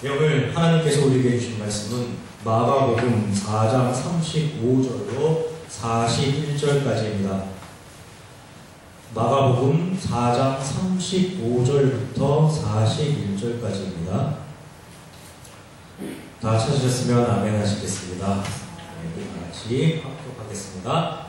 네, 오늘 하나님께서 우리에게 주신 말씀은 마가복음 4장 35절로 41절까지입니다. 마가복음 4장 35절부터 41절까지입니다. 다 찾으셨으면 아멘 하시겠습니다. 네, 같이 합독하겠습니다.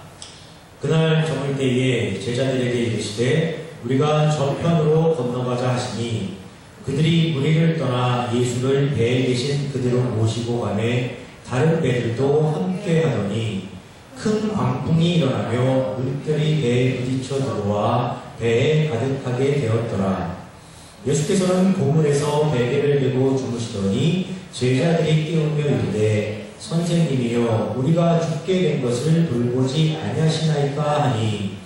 그날 저물 때에 제자들에게 이르시되 우리가 저편으로 건너가자 하시니 그들이 무리를 떠나 예수를 배에 계신 그대로 모시고 가매 다른 배들도 함께 하더니 큰 광풍이 일어나며 물결이 배에 부딪혀 들어와 배에 가득하게 되었더라. 예수께서는 고물에서 베개를 메고 주무시더니 제자들이 깨우며 이르되 선생님이여 우리가 죽게 된 것을 돌보지 아니하시나이까 하니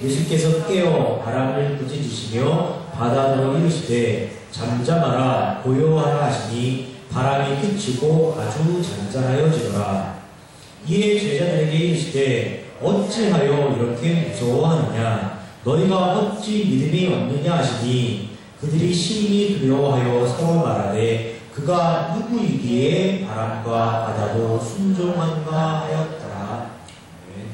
예수께서 깨어 바람을 부짖으시며 바다로 이르시되 잠잠하라 고요하라 하시니 바람이 그치고 아주 잔잔하여지더라. 이에 제자들에게 이르시되 어찌하여 이렇게 무서워하느냐 너희가 어찌 믿음이 없느냐 하시니 그들이 심히 두려워하여 서로 말하되 그가 누구이기에 바람과 바다도 순종한가 하였더라. 네.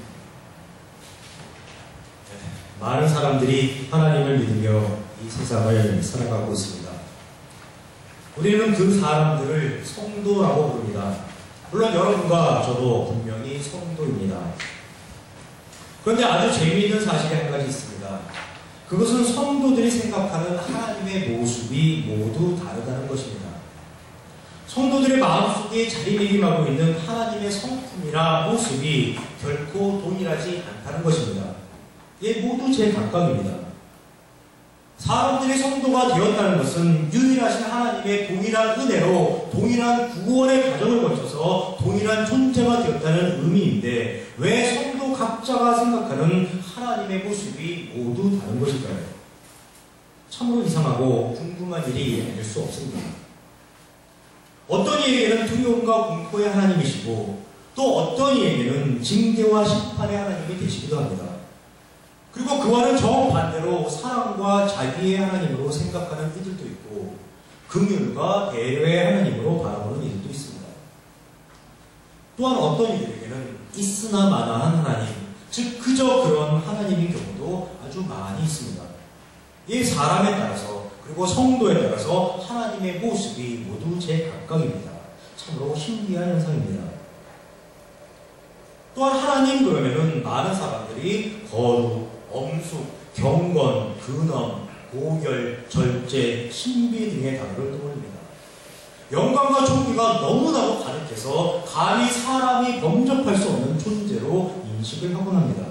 많은 사람들이 하나님을 믿으며 이 세상을 살아가고 있습니다. 우리는 그 사람들을 성도라고 부릅니다. 물론 여러분과 저도 분명히 성도입니다. 그런데 아주 재미있는 사실이 한 가지 있습니다. 그것은 성도들이 생각하는 하나님의 모습이 모두 다르다는 것입니다. 성도들의 마음속에 자리매김하고 있는 하나님의 성품이나 모습이 결코 동일하지 않다는 것입니다. 이게 모두 제각각입니다. 사람들이 성도가 되었다는 것은 유일하신 하나님의 동일한 은혜로 동일한 구원의 과정을 거쳐서 동일한 존재가 되었다는 의미인데 왜 성도 각자가 생각하는 하나님의 모습이 모두 다른 것일까요? 참으로 이상하고 궁금한 일이 아닐 수 없습니다. 어떤 이에게는 두려움과 공포의 하나님이시고 또 어떤 이에게는 징계와 심판의 하나님이 되시기도 합니다. 그리고 그와는 정반대로 사랑과 자비의 하나님으로 생각하는 이들도 있고 긍휼과 배려의 하나님으로 바라보는 이들도 있습니다. 또한 어떤 이들에게는 있으나 마나한 하나님, 즉 그저 그런 하나님인 경우도 아주 많이 있습니다. 이 사람에 따라서 그리고 성도에 따라서 하나님의 모습이 모두 제각각입니다. 참으로 신기한 현상입니다. 또한 하나님 그러면은 많은 사람들이 거룩, 엄숙, 경건, 근엄, 고결, 절제, 신비 등의 단어를 떠올립니다. 영광과 존귀가 너무나도 가득해서 감히 사람이 범접할 수 없는 존재로 인식을 하곤 합니다.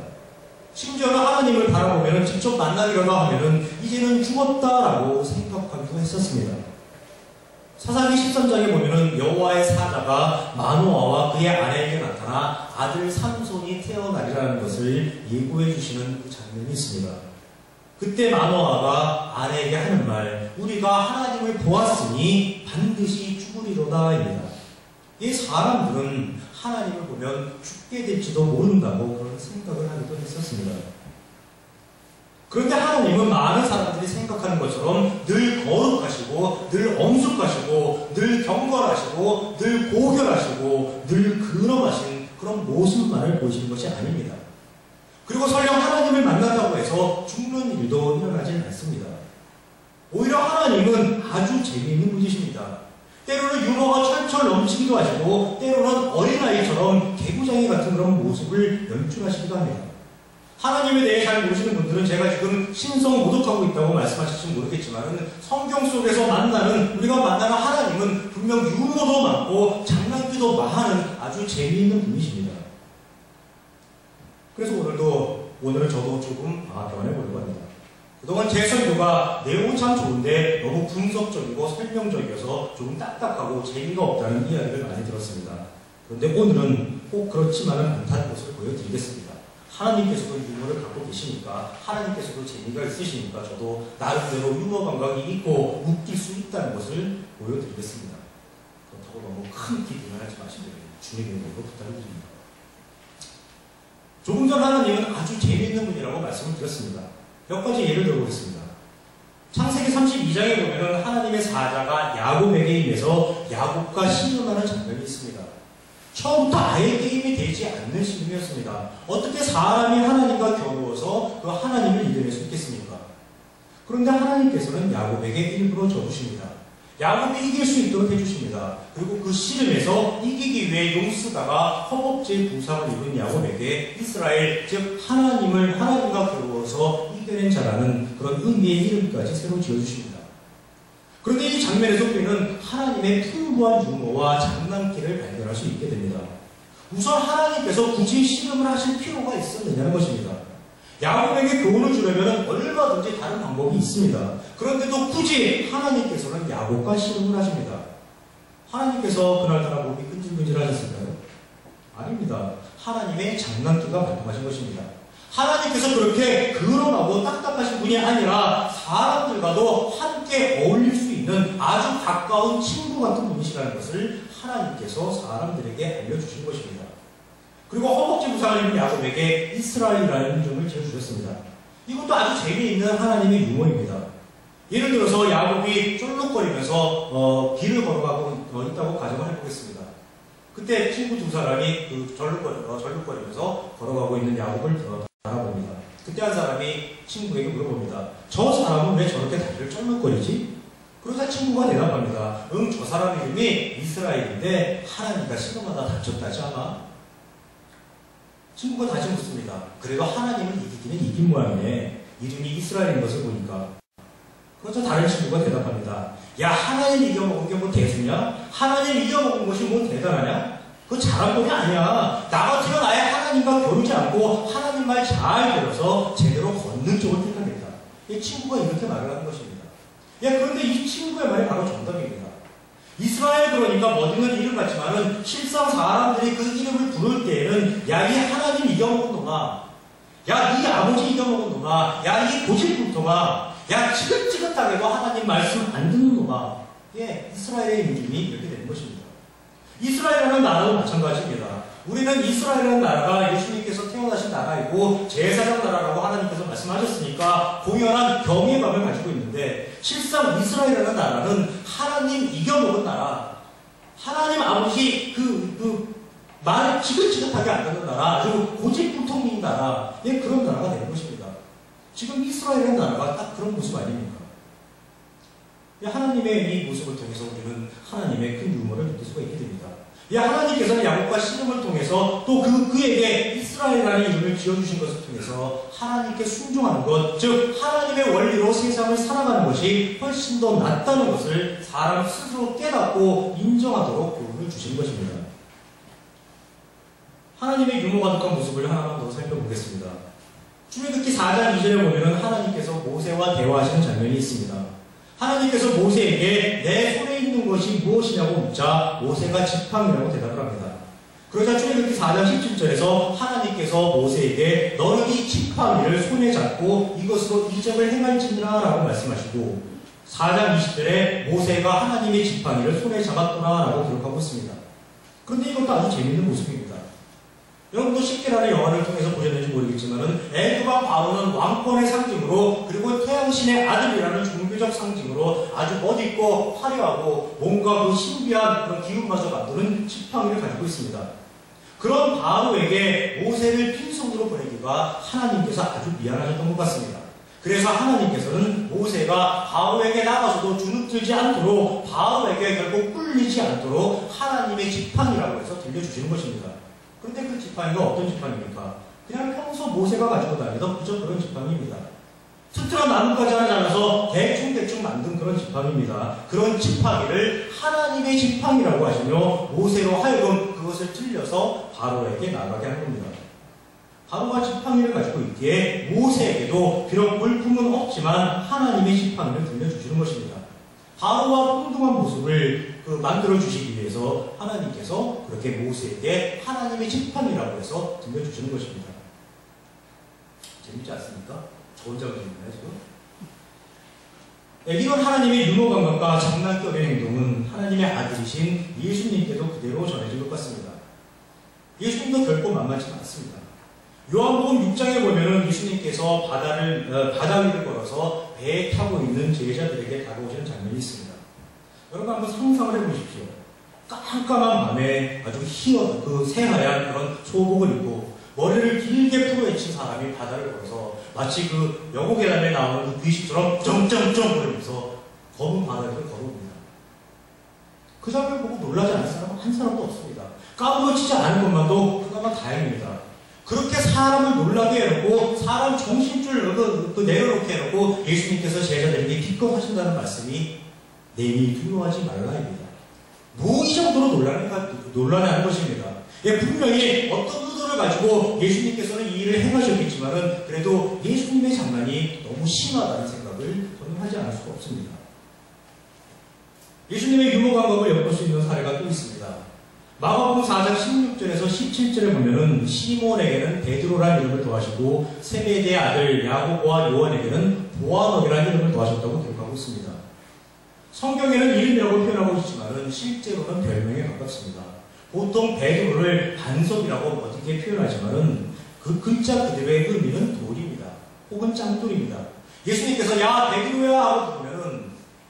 심지어는 하나님을 바라보면 직접 만나기라도 하면은 이제는 죽었다라고 생각하기도 했었습니다. 사사기 13장에 보면은 여호와의 사자가 마노아와 그의 아내에게 나타나 아들 삼손이 태어나리라는 것을 예고해 주시는 그 장면이 있습니다. 그때 마노아가 아내에게 하는 말, 우리가 하나님을 보았으니 반드시 죽으리로다입니다. 이 사람들은 하나님을 보면 죽게 될지도 모른다고 그런 생각을 하기도 했었습니다. 그런데 하나님은 많은 사람들이 생각하는 것처럼 늘 거룩하시고 늘 엄숙하시고 늘 경건하시고 늘 고결하시고 늘 근엄하신 그런 모습만을 보이시는 것이 아닙니다. 그리고 설령 하나님을 만난다고 해서 죽는 일도 일어나지 않습니다. 오히려 하나님은 아주 재미있는 분이십니다. 때로는 유머가 철철 넘치기도 하시고 때로는 어린아이처럼 개구장이 같은 그런 모습을 연출하시기도 합니다. 하나님에 대해 잘 모르시는 분들은 제가 지금 신성 모독하고 있다고 말씀하실지 모르겠지만 성경 속에서 우리가 만나는 하나님은 분명 유머도 많고 장난기도 많은 아주 재미있는 분이십니다. 그래서 오늘은 저도 조금 방학교환해 보려고 합니다. 그동안 제 설교가 내용은 참 좋은데 너무 분석적이고 설명적이어서 조금 딱딱하고 재미가 없다는 이야기를 많이 들었습니다. 그런데 오늘은 꼭 그렇지만은 않다는 것을 보여드리겠습니다. 하나님께서도 유머를 갖고 계시니까 하나님께서도 재미가 있으시니까 저도 나름대로 유머 감각이 있고 웃길 수 있다는 것을 보여드리겠습니다. 그렇다고 너무 큰 기대는 하지 마시길 주님의 이름으로 부탁드립니다. 조금 전 하나님은 아주 재미있는 분이라고 말씀을 드렸습니다. 몇 가지 예를 들어보겠습니다. 창세기 32장 2장에 보면은 하나님의 사자가 야곱에게 임해서 야곱과 씨름하는 장면이 있습니다. 처음부터 아예 게임이 되지 않는 씨름이었습니다. 어떻게 사람이 하나님과 겨루어서 그 하나님을 이겨낼 수 있겠습니까? 그런데 하나님께서는 야곱에게 일부러 져주십니다. 야곱이 이길 수 있도록 해주십니다. 그리고 그 씨름에서 이기기 위해 용쓰다가 허벅지에 부상을 입은 야곱에게 이스라엘, 즉 하나님과 겨루어서 이겨낸 자라는 그런 의미의 이름까지 새로 지어주십니다. 그런데 이 장면에서 우리는 하나님의 풍부한 유머와 장난기를 발견할 수 있게 됩니다. 우선 하나님께서 굳이 씨름을 하실 필요가 있었느냐는 것입니다. 야곱에게 교훈을 주려면 얼마든지 다른 방법이 있습니다. 그런데도 굳이 하나님께서는 야곱과 씨름을 하십니다. 하나님께서 그날따라 몸이 끈질끈질하셨을까요? 아닙니다. 하나님의 장난기가 발동하신 것입니다. 하나님께서 그렇게 그런하고 딱딱하신 분이 아니라 사람들과도 함께 어울릴 수 있는 아주 가까운 친구 같은 분이시라는 것을 하나님께서 사람들에게 알려주신 것입니다. 그리고 허벅지 부상을 입은 야곱에게 이스라엘이라는 이름을 지어주셨습니다. 이것도 아주 재미있는 하나님의 유머입니다. 예를 들어서 야곱이 쫄룩거리면서 길을 걸어가고 있다고 가정을 해보겠습니다. 그때 친구 두 사람이 그 절룩거리면서 걸어가고 있는 야곱을 바라봅니다. 그때 한 사람이 친구에게 물어봅니다. 저 사람은 왜 저렇게 다리를 쫄룩거리지? 그러자 친구가 대답합니다. 저 사람 이름이 이스라엘인데 하나님과 시름하다 다쳤다지 않아? 친구가 다시 묻습니다. 그래도 하나님을 이기기는 이긴 모양이네. 이름이 이스라엘인 것을 보니까. 그러자 다른 친구가 대답합니다. 야, 하나님 이겨먹은 게 뭐 대수냐? 하나님 이겨먹은 것이 뭐 대단하냐? 그거 잘한 놈이 아니야. 나 같으면 아예 하나님과 겨루지 않고 하나님 말 잘 들어서 제대로 걷는 쪽을 택하겠다. 이 친구가 이렇게 말을 하는 것입니다. 그런데 이 친구의 말이 바로 정답입니다. 이스라엘 그러니까 멋있는 이름 같지만은 실상 사람들이 그 이름을 부를 때에는 야, 이 하나님 이겨먹은 놈아, 야, 이 아버지 이겨먹은 놈아, 야, 이 고집불통아, 야, 지긋지긋하게도 하나님 말씀 안 듣는 놈아. 이스라엘의 이름이 이렇게 되는 것입니다. 이스라엘이라는 나라도 마찬가지입니다. 우리는 이스라엘이라는 나라가 예수님께서 태어나신 나라이고 제사장 나라라고 하나님께서 말씀하셨으니까 공연한 경외감을 가지고 있는데 실상 이스라엘이라는 나라는 하나님 이겨먹은 나라, 하나님 아버지 말을 지긋지긋하게 안 듣는 나라, 아주 고집불통인 나라, 그런 나라가 되는 것입니다. 지금 이스라엘이라는 나라가 딱 그런 모습 아닙니까? 하나님의 이 모습을 통해서 우리는 하나님의 큰 유머를 느낄 수가 있게 됩니다. 하나님께서는 야곱과 씨름을 통해서 또 그에게 이스라엘이라는 이름을 지어주신 것을 통해서 하나님께 순종하는 것, 즉 하나님의 원리로 세상을 살아가는 것이 훨씬 더 낫다는 것을 사람 스스로 깨닫고 인정하도록 교훈을 주신 것입니다. 하나님의 유머 가득한 모습을 하나만 더 살펴보겠습니다. 출애굽기 4장 2절에 보면 하나님께서 모세와 대화하시는 장면이 있습니다. 하나님께서 모세에게 내 손에 있는 것이 무엇이냐고 묻자 모세가 지팡이라고 대답을 합니다. 그러자 출애굽기 4장 17절에서 하나님께서 모세에게 너는 이 지팡이를 손에 잡고 이것으로 이적을 행할지니라 라고 말씀하시고 4장 20절에 모세가 하나님의 지팡이를 손에 잡았구나 라고 기록하고 있습니다. 그런데 이것도 아주 재미있는 모습입니다. 여러분도 십계라는 영화를 통해서 보셨는지 모르겠지만은 애굽왕 바로는 왕권의 상징으로 그리고 태양신의 아들이라는 종교적 상징으로 아주 멋있고 화려하고 뭔가 그 신비한 그런 기운마저 만드는 지팡이를 가지고 있습니다. 그런 바로에게 모세를 빈손으로 보내기가 하나님께서 아주 미안하셨던 것 같습니다. 그래서 하나님께서는 모세가 바로에게 나가서도 주눅들지 않도록 바로에게 결국 꿀리지 않도록 하나님의 지팡이라고 해서 들려주시는 것입니다. 그런데 그 지팡이가 어떤 지팡이입니까? 그냥 평소 모세가 가지고 다니던 그저 그런 지팡이입니다. 튼튼한 나뭇가지 하나 잘라서 대충 만든 그런 지팡이입니다. 그런 지팡이를 하나님의 지팡이라고 하시며 모세로 하여금 그것을 틀려서 바로에게 나가게 한 겁니다. 바로가 지팡이를 가지고 있기에 모세에게도 비록 물품은 없지만 하나님의 지팡이를 들려주시는 것입니다. 바로와 평등한 모습을 만들어주시기 위해서 하나님께서 그렇게 모세에게 하나님의 지팡이라고 해서 들려주시는 것입니다. 재밌지 않습니까? 저 혼자 그랬나요, 지금? 이런 하나님의 유머 감각과 장난격의 행동은 하나님의 아들이신 예수님께도 그대로 전해진 것 같습니다. 예수님도 결코 만만치 않습니다. 요한복음 6장에 보면은 예수님께서 바다 위를 걸어서 배에 타고 있는 제자들에게 다가오시는 장면이 있습니다. 여러분 한번 상상을 해보십시오. 깜깜한 밤에 아주 새하얀 그런 소복을 입고 머리를 길게 풀어헤친 사람이 바다를 걸어서 마치 그 여고괴담에 나오는 그 귀신처럼 점점점 거리면서 검은 바다를 걸어옵니다. 그 장면을 보고 놀라지 않은 사람은 한 사람도 없습니다. 까무러치지 않은 것만도 그나마 다행입니다. 그렇게 사람을 놀라게 해놓고 사람 정신줄 내려놓게 해놓고 예수님께서 제자들에게 기껏 하신다는 말씀이 내니 두려워하지 말라입니다. 뭐 이 정도로 놀라는 것입니다. 예, 분명히 어떤 의도를 가지고 예수님께서는 이 일을 행하셨겠지만은 그래도 예수님의 장난이 너무 심하다는 생각을 저는 하지 않을 수가 없습니다. 예수님의 유머 감각을 엿볼 수 있는 사례가 또 있습니다. 마가복음 4장 16절에서 17절에 보면은 시몬에게는 베드로라는 이름을 더하시고 세베대의 아들 야고보와 요한에게는 보아너기라는 이름을 더하셨다고 기록하고 있습니다. 성경에는 이름이라고 표현하고 있지만은 실제로는 별명에 가깝습니다. 보통 베드로를 반석이라고 어떻게 표현하지만은 그 글자 그대로의 의미는 돌입니다. 혹은 짱돌입니다. 예수님께서 야 베드로야 하고 부르면은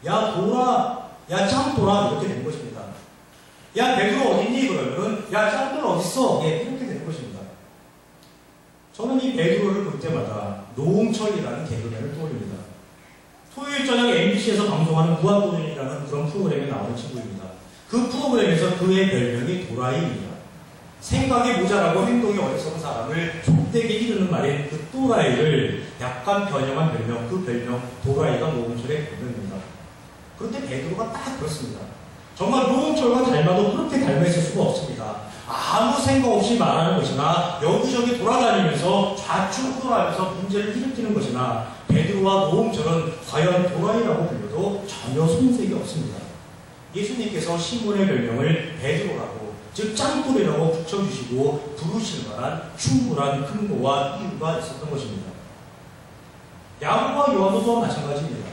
야 돌아, 야 짱돌아 이렇게 된 것입니다. 야 베드로 어딨니? 그러면은 야 짱돌 어딨어? 예, 이렇게 되는 것입니다. 저는 이 베드로를 볼 때마다 노홍철이라는 개그맨을 떠올립니다. 토요일 저녁 MBC에서 방송하는 무한도전이라는 그런 프로그램에 나오는 친구입니다. 그 프로그램에서 그의 별명이 도라이입니다. 생각이 모자라고 행동이 어리석은 사람을 족되게 이르는 말인 그 또라이를 약간 변형한 별명, 그 별명 도라이가 노홍철의 별명입니다. 그런데 베드로가 딱 그렇습니다. 정말 노홍철과 닮아도 그렇게 닮아 있을 수가 없습니다. 아무 생각 없이 말하는 것이나 여기저기 돌아다니면서 좌충우돌하면서 문제를 일으키는 것이나 베드로와 노홍철은 과연 도라이라고 불려도 전혀 손색이 없습니다. 예수님께서 시몬의 별명을 베드로라고 즉 짱돌이라고 붙여주시고 부르실 만한 충분한 근거와 이유가 있었던 것입니다. 야고보와 요한도 또한 마찬가지입니다.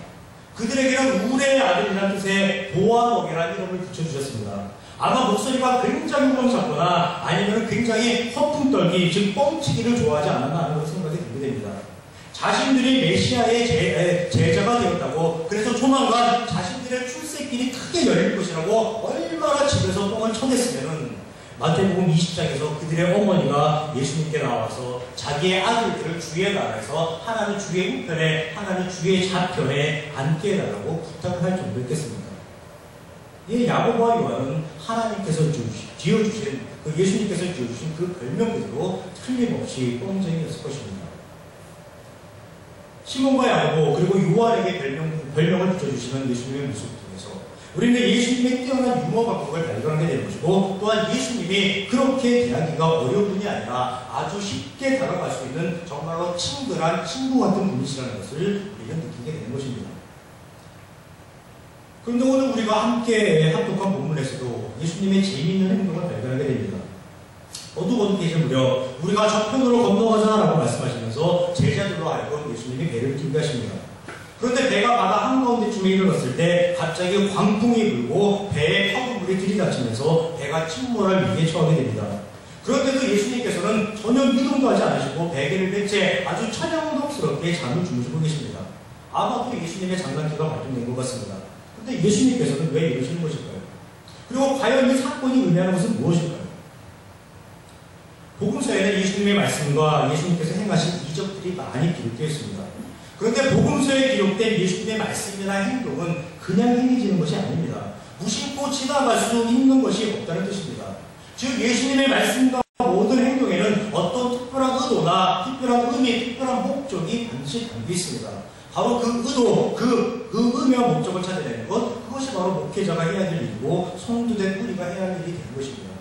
그들에게는 우레의 아들이라는 뜻의 보아너게라는 이름을 붙여주셨습니다. 아마 목소리가 굉장히 우렁찼거나 아니면 굉장히 허풍 떨기, 즉 뻥치기를 좋아하지 않았나 하는 생각이 들게 됩니다. 자신들이 메시아의 제자가 되었다고 그래서 조만간 자신들의 출세길이 크게 열릴 것이라고 얼마나 집에서 뻥을 쳐댔으면은 마태복음 20장에서 그들의 어머니가 예수님께 나와서 자기의 아들들을 주의 나라에서 하나는 주의 우편에 하나는 주의 좌편에 앉게 해달라고 부탁을 할 정도였겠습니다. 이 야고보와 요한은 하나님께서 지어주신 예수님께서 지어주신 그 별명 그대로 틀림없이 뻥쟁이였을 것입니다. 시몬과 야고보 그리고 요한에게 별명을 붙여주시는 예수님의 모습 통해서 우리는 예수님의 뛰어난 유머 감각을 발견하게 되는 것이고 또한 예수님이 그렇게 대하기가 어려운 분이 아니라 아주 쉽게 다가갈 수 있는 정말로 친근한 친구 같은 분이시라는 것을 우리는 느끼게 되는 것입니다. 그런데 오늘 우리가 함께 합독한 본문에서도 예수님의 재미있는 행동을 발견하게 됩니다. 어둑어둑 계신 무렵 우리가 저편으로 건너가자라고 말씀하시면서 제자들로 하여금 예수님이 배를 띄우게 하십니다. 그런데 배가 바다 한가운데쯤에 이르렀을 때 갑자기 광풍이 불고 배에 파도물이 들이닥치면서 배가 침몰할 위기에 처하게 됩니다. 그런데도 예수님께서는 전혀 미동도 하지 않으시고 베개를 뺀 채 아주 천연덕스럽게 잠을 주무시고 계십니다. 아마도 예수님의 장난기가 발동된 것 같습니다. 그런데 예수님께서는 왜 이러시는 것일까요? 그리고 과연 이 사건이 의미하는 것은 무엇일까요? 복음서에는 예수님의 말씀과 예수님께서 행하신 이적들이 많이 기록되어 있습니다. 그런데 복음서에 기록된 예수님의 말씀이나 행동은 그냥 행해지는 것이 아닙니다. 무심코 지나갈 수 있는 것이 없다는 뜻입니다. 즉 예수님의 말씀과 모든 행동에는 어떤 특별한 의도나 특별한 의미, 특별한 목적이 반드시 담겨 있습니다. 바로 그 의도, 그 의미와 목적을 찾아내는 것, 그것이 바로 목회자가 해야 될 일이고 성도된 우리가 해야 할 일이 되는 것입니다.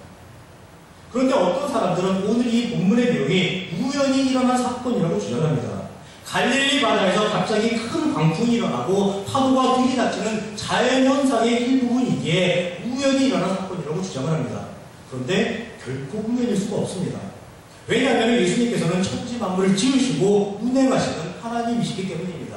그런데 어떤 사람들은 오늘 이 본문의 내용이 우연히 일어난 사건이라고 주장합니다. 갈릴리 바다에서 갑자기 큰 광풍이 일어나고 파도가 들이닥치는 자연현상의 일부분이기에 우연히 일어난 사건이라고 주장을 합니다. 그런데 결코 우연일 수가 없습니다. 왜냐하면 예수님께서는 천지 만물을 지으시고 운행하시는 하나님이시기 때문입니다.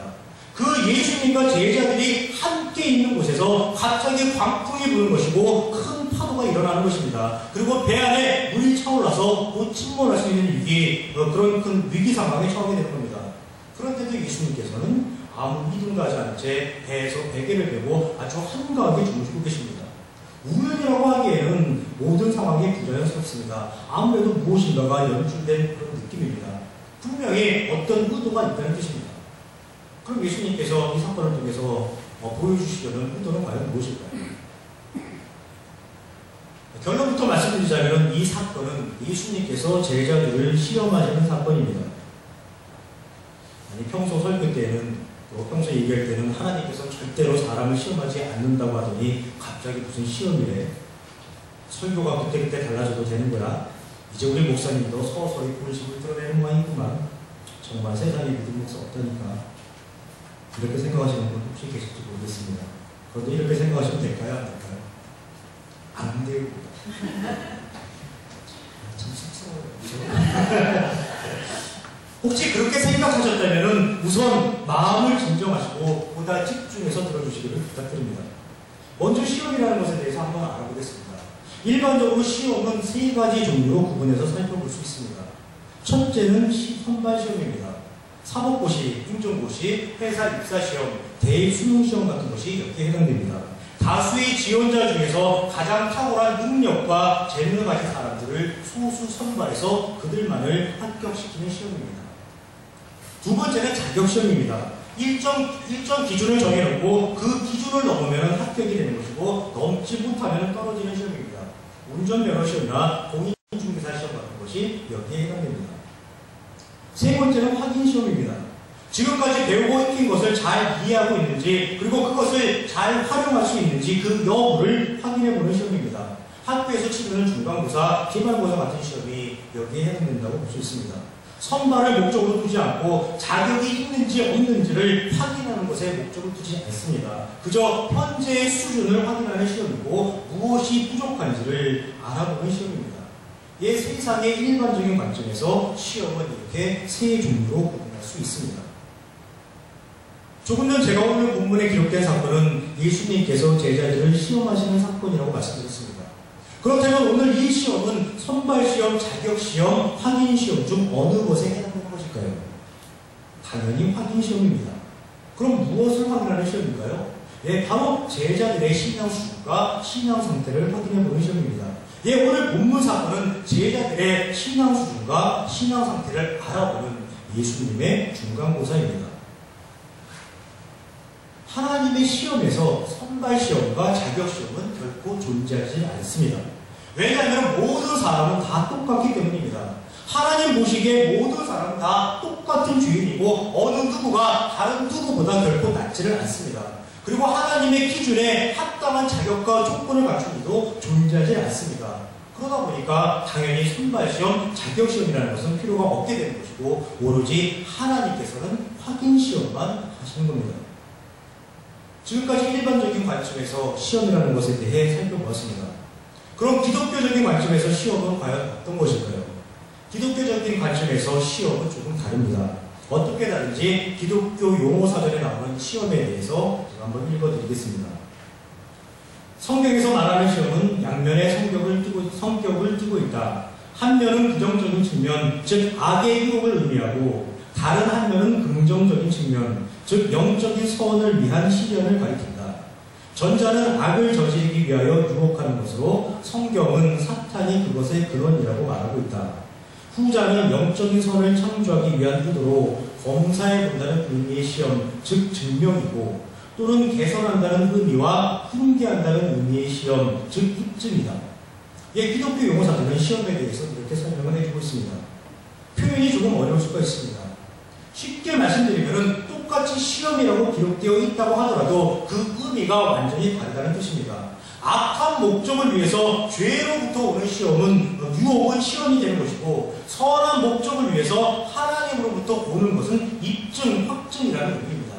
그 예수님과 제자들이 함께 있는 곳에서 갑자기 광풍이 부는 것이고 큰 파도가 일어나는 것입니다. 그리고 배 안에 물이 차올라서 곧 침몰할 수 있는 그런 큰 위기 상황에 처하게 되는 겁니다. 그런데도 예수님께서는 아무 이등도 하지 않은 채 배에서 베개를 베고 아주 한가하게 주무시고 계십니다. 우연이라고 하기에는 모든 상황이 부자연스럽습니다. 아무래도 무엇인가가 연출된 그런 느낌입니다. 분명히 어떤 의도가 있다는 뜻입니다. 그럼 예수님께서 이 사건을 통해서 보여주시려는 의도는 과연 무엇일까요? 결론부터 말씀드리자면 이 사건은 예수님께서 제자들을 시험하시는 사건입니다. 아니, 평소 설교 때는, 평소 얘기할 때는 하나님께서 절대로 사람을 시험하지 않는다고 하더니 갑자기 무슨 시험이래. 설교가 그때그때 달라져도 되는 거야. 이제 우리 목사님도 서서히 본심을 드러내는 모양이구만. 정말 세상에 믿을 목사 없다니까. 이렇게 생각하시는 분 혹시 계실지 모르겠습니다. 그런데 이렇게 생각하시면 될까요? 안 될까요? 안 돼요. 참 쑥스러워요. 혹시 그렇게 생각하셨다면 우선 마음을 진정하시고 보다 집중해서 들어주시기를 부탁드립니다. 먼저 시험이라는 것에 대해서 한번 알아보겠습니다. 일반적으로 시험은 세 가지 종류로 구분해서 살펴볼 수 있습니다. 첫째는 선발시험입니다. 사법고시, 행정고시, 회사 입사시험, 대입 수능시험 같은 것이 여기에 해당됩니다. 다수의 지원자 중에서 가장 탁월한 능력과 재능을 가진 사람들을 소수 선발해서 그들만을 합격시키는 시험입니다. 두 번째는 자격시험입니다. 일정 기준을 정해놓고 그 기준을 넘으면 합격이 되는 것이고 넘지 못하면 떨어지는 시험입니다. 운전면허시험이나 공인중개사 시험 같은 것이 여기에 해당됩니다. 세 번째는 확인시험입니다. 지금까지 배우고 익힌 것을 잘 이해하고 있는지 그리고 그것을 잘 활용할 수 있는지 그 여부를 확인해보는 시험입니다. 학교에서 치르는 중간고사, 기말고사 같은 시험이 여기에 해당된다고 볼 수 있습니다. 선발을 목적으로 두지 않고 자격이 있는지 없는지를 확인하는 것에 목적을 두지 않습니다. 그저 현재의 수준을 확인하는 시험이고 무엇이 부족한지를 알아보는 시험입니다. 세상의 일반적인 관점에서 시험은 이렇게 세 종류로 구분할 수 있습니다. 조금 전 제가 오늘 본문에 기록된 사건은 예수님께서 제자들을 시험하시는 사건이라고 말씀드렸습니다. 그렇다면 오늘 이 시험은 선발시험, 자격시험, 확인시험 중 어느 것에 해당되는 것일까요? 당연히 확인시험입니다. 그럼 무엇을 확인하는 시험일까요? 바로 제자들의 신앙 수준과 신앙 상태를 확인해보는 시험입니다. 오늘 본문 사건은 제자들의 신앙 수준과 신앙 상태를 알아보는 예수님의 중간고사입니다. 하나님의 시험에서 선발시험과 자격시험은 결코 존재하지 않습니다. 왜냐하면 모든 사람은 다 똑같기 때문입니다. 하나님 보시기에 모든 사람은 다 똑같은 주인이고 어느 누구가 다른 누구보다 결코 낫지를 않습니다. 그리고 하나님의 기준에 합당한 자격과 조건을 갖춘 이도 존재하지 않습니다. 그러다 보니까 당연히 선발시험, 자격시험이라는 것은 필요가 없게 되는 것이고 오로지 하나님께서는 확인시험만 하시는 겁니다. 지금까지 일반적인 관점에서 시험이라는 것에 대해 살펴보았습니다. 그럼 기독교적인 관점에서 시험은 과연 어떤 것일까요? 기독교적인 관점에서 시험은 조금 다릅니다. 어떻게 다른지 기독교 용어사전에 나오는 시험에 대해서 제가 한번 읽어드리겠습니다. 성경에서 말하는 시험은 양면의 성격을 띠고 있다. 한 면은 부정적인 측면, 즉 악의 유혹을 의미하고 다른 한 면은 긍정적인 측면, 즉 영적인 선을 위한 시련을 가리킨다. 전자는 악을 저지르기 위하여 유혹하는 것으로 성경은 사탄이 그것의 근원이라고 말하고 있다. 후자는 영적인 선을 창조하기 위한 의도로 검사해 본다는 의미의 시험, 즉 증명이고 또는 개선한다는 의미와 훈계한다는 의미의 시험, 즉 입증이다. 기독교 용어사들은 시험에 대해서 이렇게 설명을 해주고 있습니다. 표현이 조금 어려울 수가 있습니다. 쉽게 말씀드리면 똑같이 시험이라고 기록되어 있다고 하더라도 그 의미가 완전히 다르다는 뜻입니다. 악한 목적을 위해서 죄로부터 오는 시험은 유혹은 시험이 되는 것이고 선한 목적을 위해서 하나님으로부터 오는 것은 입증, 확증이라는 의미입니다.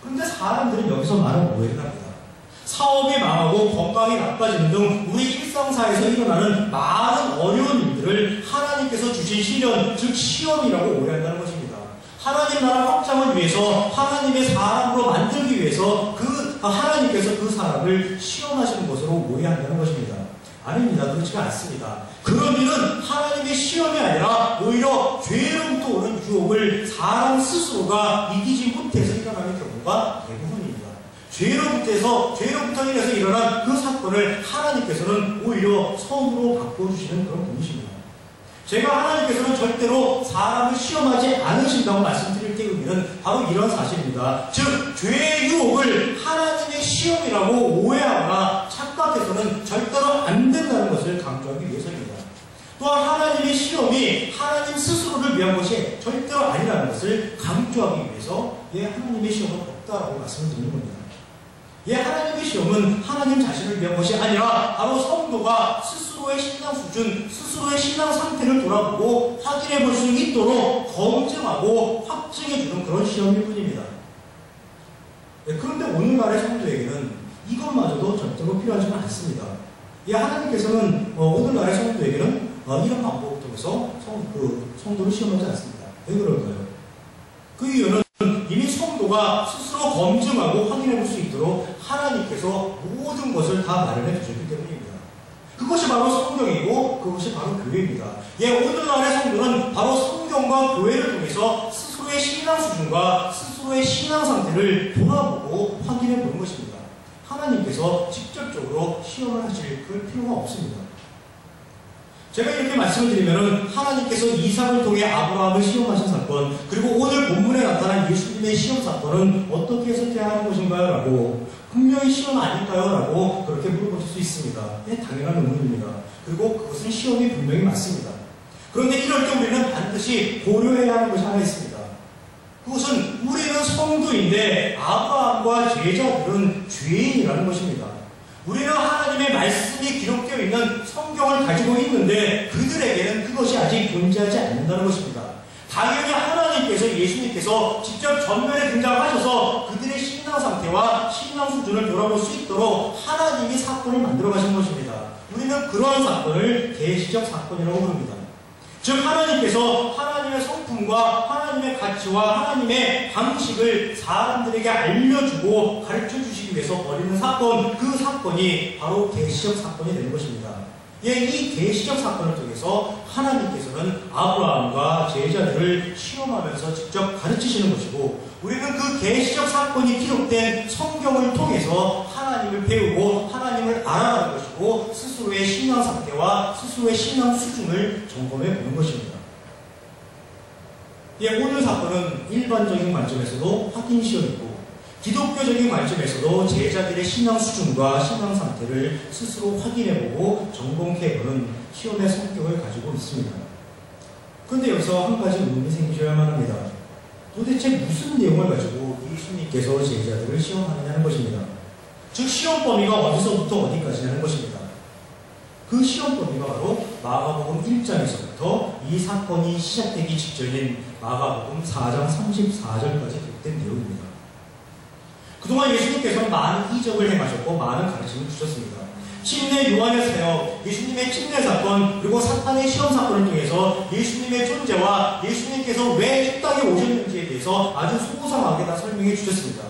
그런데 사람들은 여기서 많은 오해를 합니다. 사업이 망하고 건강이 나빠지는 등 우리 일상사에서 일어나는 많은 어려운 일들을 하나님께서 주신 시련, 즉 시험이라고 오해한다는 것입니다. 하나님 나라 확장을 위해서 하나님의 사람으로 만들기 위해서 하나님께서 그 사람을 시험하시는 것으로 오해한다는 것입니다. 아닙니다. 그렇지가 않습니다. 그런 일은 하나님의 시험이 아니라 오히려 죄로부터 오는 유혹을 사람 스스로가 이기지 못해서 일어나는 경우가 대부분입니다. 죄로부터 인해서 일어난 그 사건을 하나님께서는 오히려 선으로 바꿔주시는 그런 분이십니다. 제가 하나님께서는 절대로 사람을 시험하지 않으신다고 말씀드릴 때 의미는 바로 이런 사실입니다. 즉, 죄의 유혹을 하나님의 시험이라고 오해하거나 착각해서는 절대로 안 된다는 것을 강조하기 위해서입니다. 또한 하나님의 시험이 하나님 스스로를 위한 것이 절대로 아니라는 것을 강조하기 위해서 하나님의 시험은 없다라고 말씀을 드리는 겁니다. 하나님의 시험은 하나님 자신을 위한 것이 아니라 바로 성도가 스스로의 신앙 수준, 스스로의 신앙 상태를 돌아보고 확인해 볼 수 있도록 검증하고 확증해주는 그런 시험일 뿐입니다. 그런데 오늘날의 성도에게는 이것마저도 절대로 필요하지는 않습니다. 하나님께서는 오늘날의 성도에게는 이런 방법을 통해서 성도를 시험하지 않습니다. 왜 그럴까요? 그 이유는 이미 성도가 스스로 검증하고 확인해 볼 수 있도록 하나님께서 모든 것을 다 마련해 주셨기 때문입니다. 그것이 바로 성경이고 그것이 바로 교회입니다. 오늘날의 성도는 바로 성경과 교회를 통해서 스스로의 신앙 수준과 스스로의 신앙 상태를 돌아보고 확인해 보는 것입니다. 하나님께서 직접적으로 시험을 하실 그 필요가 없습니다. 제가 이렇게 말씀을 드리면은 하나님께서 이삭을 통해 아브라함을 시험하신 사건, 그리고 오늘 본문에 나타난 예수님의 시험 사건은 어떻게 해석해야 하는 것인가요? 라고, 분명히 시험 아닐까요? 라고 그렇게 물어보실 수 있습니다. 당연한 의문입니다. 그리고 그것은 시험이 분명히 맞습니다. 그런데 이럴 때 우리는 반드시 고려해야 하는 것이 하나 있습니다. 그것은 우리는 성도인데 아브라함과 제자들은 죄인이라는 것입니다. 우리는 하나님의 말씀이 기록되어 있는 성경을 가지고 있는데 그들에게는 그것이 아직 존재하지 않는다는 것입니다. 당연히 하나님께서, 예수님께서 직접 전면에 등장하셔서 그들의 신앙 상태와 신앙 수준을 돌아볼 수 있도록 하나님이 사건을 만들어 가신 것입니다. 우리는 그러한 사건을 계시적 사건이라고 부릅니다. 즉, 하나님께서 하나님의 성품과 하나님의 가치와 하나님의 방식을 사람들에게 알려주고 가르쳐 주시기 위해서 벌이는 사건, 그 사건이 바로 계시적 사건이 되는 것입니다. 이 계시적 사건을 통해서 하나님께서는 아브라함과 제자들을 시험하면서 직접 가르치시는 것이고, 우리는 그 계시적 사건이 기록된 성경을 통해서 하나님을 배우고 하나님을 알아가는 것이고, 스스로의 신앙 상태와 스스로의 신앙 수준을 점검해 보는 것입니다. 오늘 사건은 일반적인 관점에서도 확인 시험이고, 기독교적인 관점에서도 제자들의 신앙 수준과 신앙 상태를 스스로 확인해보고 점검해보는 시험의 성격을 가지고 있습니다. 그런데 여기서 한 가지 의문이 생기셔야만 합니다. 도대체 무슨 내용을 가지고 예수님께서 제자들을 시험하느냐는 것입니다. 즉, 시험 범위가 어디서부터 어디까지냐는 것입니다. 그 시험 범위가 바로 마가복음 1장에서부터 이 사건이 시작되기 직전인 마가복음 4장 34절까지 기록된 내용입니다. 그동안 예수님께서는 많은 이적을 행하셨고 많은 가르침을 주셨습니다. 침례 요한의 사역, 예수님의 침례 사건, 그리고 사탄의 시험 사건을 통해서 예수님의 존재와 예수님께서 왜 이 땅에 오셨는지에 대해서 아주 소상하게 다 설명해 주셨습니다.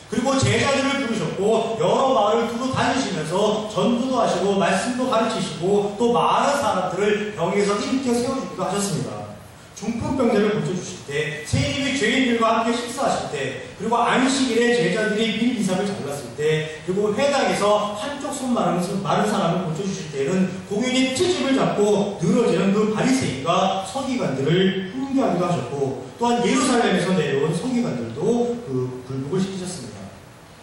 그리고 제자들을 부르셨고 여러 마을을 두루 다니시면서 전도도 하시고 말씀도 가르치시고 또 많은 사람들을 병에서 일으켜 세워주기도 하셨습니다. 중풍병자를 고쳐주실 때, 세리비 죄인들과 함께 식사하실 때, 그리고 안식일에 제자들이 밀 이삭을 잘랐을 때, 그리고 회당에서 한쪽 손 마른 사람을 고쳐주실 때는 공연히 트집을 잡고 늘어지는 그 바리새인과 서기관들을 훈계하기도 하셨고, 또한 예루살렘에서 내려온 서기관들도 그 굴복을 시키셨습니다.